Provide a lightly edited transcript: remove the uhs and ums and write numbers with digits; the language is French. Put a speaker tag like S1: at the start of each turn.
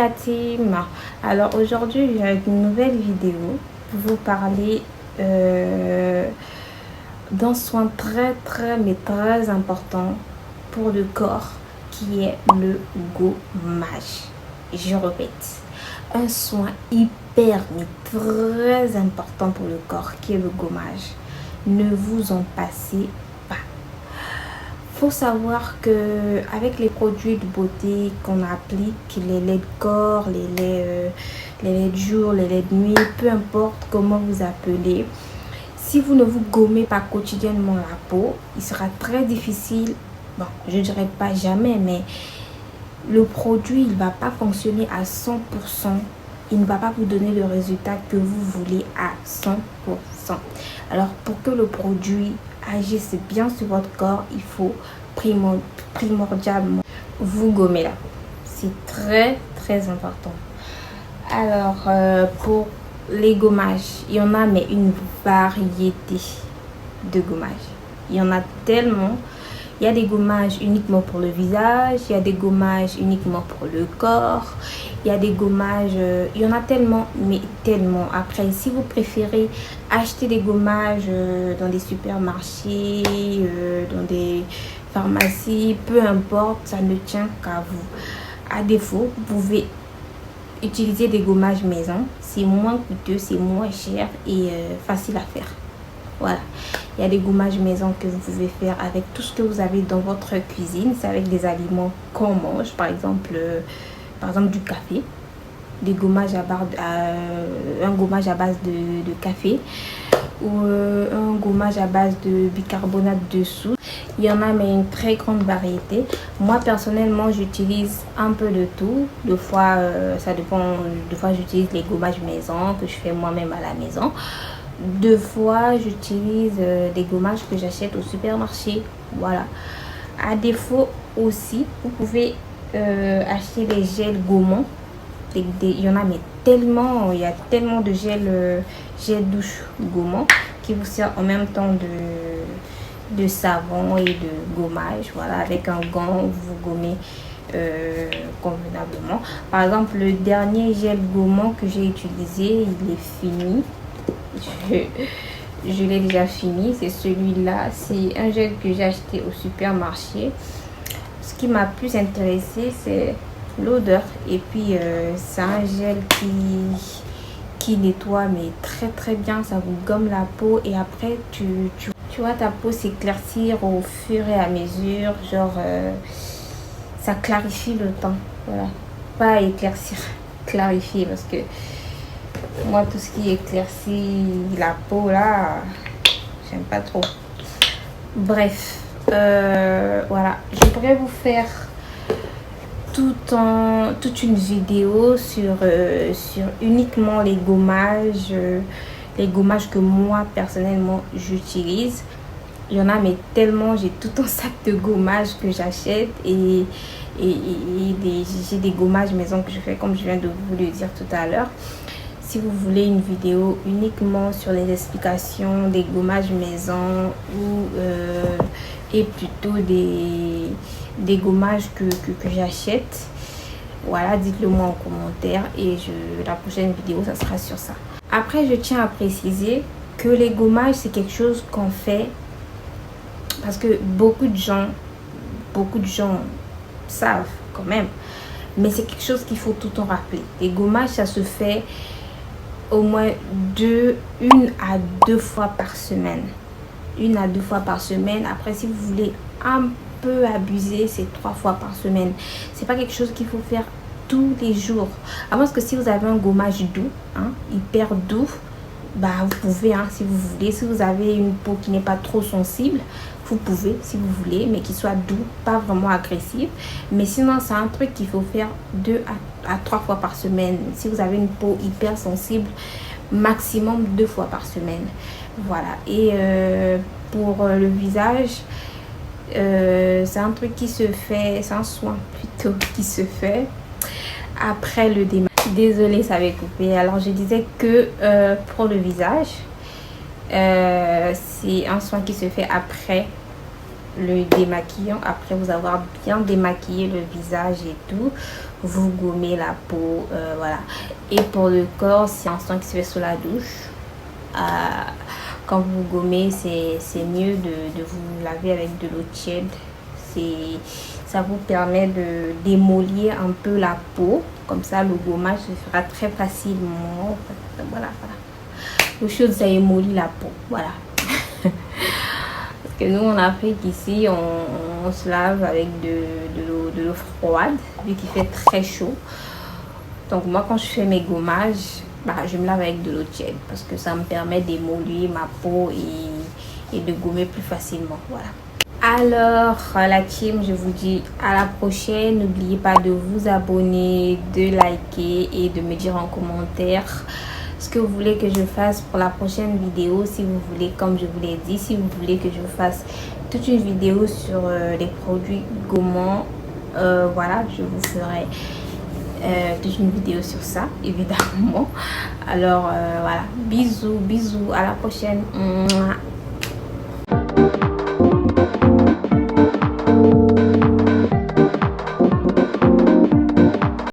S1: la team. Alors aujourd'hui j'ai une nouvelle vidéo pour vous parler d'un soin très important pour le corps qui est le gommage. Je répète, un soin hyper mais très important pour le corps qui est le gommage. Ne vous en passez pas. Faut savoir que avec les produits de beauté qu'on applique, les laits de corps, les laits de jour, les laits de nuit, peu importe comment vous appelez, si vous ne vous gommez pas quotidiennement la peau, il sera très difficile, bon, je dirais pas jamais, mais le produit il va pas fonctionner à 100%. Il ne va pas vous donner le résultat que vous voulez à 100%. Alors pour que le produit agisse bien sur votre corps, il faut primordialement vous gommer la peau. C'est très important. Alors pour les gommages, il y en a mais une variété de gommages. Il y en a tellement. Il y a des gommages uniquement pour le visage, il y a des gommages uniquement pour le corps, il y a des gommages, il y en a tellement, mais tellement. Après, si vous préférez acheter des gommages dans des supermarchés, dans des pharmacies, peu importe, ça ne tient qu'à vous. À défaut, vous pouvez utiliser des gommages maison. C'est moins coûteux, c'est moins cher et facile à faire. Voilà, il y a des gommages maison que vous pouvez faire avec tout ce que vous avez dans votre cuisine. C'est avec des aliments qu'on mange, par exemple du café, des gommages un gommage à base de café ou un gommage à base de bicarbonate de soude. Il y en a mais une très grande variété. Moi personnellement j'utilise un peu de tout. Deux fois ça dépend. Deux fois j'utilise les gommages maison que je fais moi-même à la maison. Deux fois j'utilise des gommages que j'achète au supermarché. Voilà. À défaut aussi, vous pouvez acheter des gels gommants. Il y en a mais tellement, il y a tellement de gel douche gommant qui vous sert en même temps de savon et de gommage. Voilà, avec un gant vous gommez convenablement. Par exemple, le dernier gel gommant que j'ai utilisé, il est fini. Je l'ai déjà fini. C'est celui-là. C'est un gel que j'ai acheté au supermarché. Ce qui m'a plus intéressé, c'est l'odeur. Et puis, c'est un gel qui nettoie mais très bien. Ça vous gomme la peau. Et après, tu vois ta peau s'éclaircir au fur et à mesure. Genre, ça clarifie le temps. Voilà. Pas éclaircir, clarifier parce que moi, tout ce qui éclaircit la peau, là, j'aime pas trop. Bref, voilà. Je pourrais vous faire toute une vidéo sur uniquement les gommages que moi, personnellement, j'utilise. Il y en a, mais tellement, j'ai tout un sac de gommages que j'achète et j'ai des gommages maison que je fais, comme je viens de vous le dire tout à l'heure. Si vous voulez une vidéo uniquement sur les explications des gommages maison et plutôt des gommages que j'achète, voilà, dites-le moi en commentaire et la prochaine vidéo ça sera sur ça. Après, je tiens à préciser que les gommages c'est quelque chose qu'on fait parce que beaucoup de gens savent quand même, mais c'est quelque chose qu'il faut tout le temps rappeler. Les gommages ça se fait au moins une à deux fois par semaine. Une à deux fois par semaine. Après, si vous voulez un peu abuser, c'est 3 fois par semaine. C'est pas quelque chose qu'il faut faire tous les jours. À moins que si vous avez un gommage doux, hyper doux, bah vous pouvez, si vous voulez. Si vous avez une peau qui n'est pas trop sensible, vous pouvez si vous voulez, mais qui soit doux, pas vraiment agressif. Mais sinon, c'est un truc qu'il faut faire 2 à 3 fois par semaine. Si vous avez une peau hyper sensible, maximum 2 fois par semaine. Voilà. Et pour le visage, c'est un truc qui se fait, c'est un soin plutôt qui se fait après le démaquillage. Désolée, ça avait coupé. Alors je disais que pour le visage, c'est un soin qui se fait après le démaquillant, après vous avoir bien démaquillé le visage et tout, vous gommez la peau, voilà. Et pour le corps, c'est un soin qui se fait sous la douche. Quand vous gommez, c'est mieux de vous laver avec de l'eau tiède. Ça vous permet de démolir un peu la peau. Comme ça, le gommage se fera très facilement. Voilà, voilà. L'eau chaude, ça émolit la peau. Voilà. Parce que nous, en Afrique, ici, on se lave avec de l'eau froide, vu qu'il fait très chaud. Donc, moi, quand je fais mes gommages, je me lave avec de l'eau tiède. Parce que ça me permet d'émolir ma peau et de gommer plus facilement. Voilà. Alors la team, je vous dis à la prochaine. N'oubliez pas de vous abonner, de liker et de me dire en commentaire ce que vous voulez que je fasse pour la prochaine vidéo. Si vous voulez, comme je vous l'ai dit, si vous voulez que je fasse toute une vidéo sur les produits gommants, voilà, je vous ferai toute une vidéo sur ça, évidemment. Alors voilà, bisous, bisous, à la prochaine. Mouah.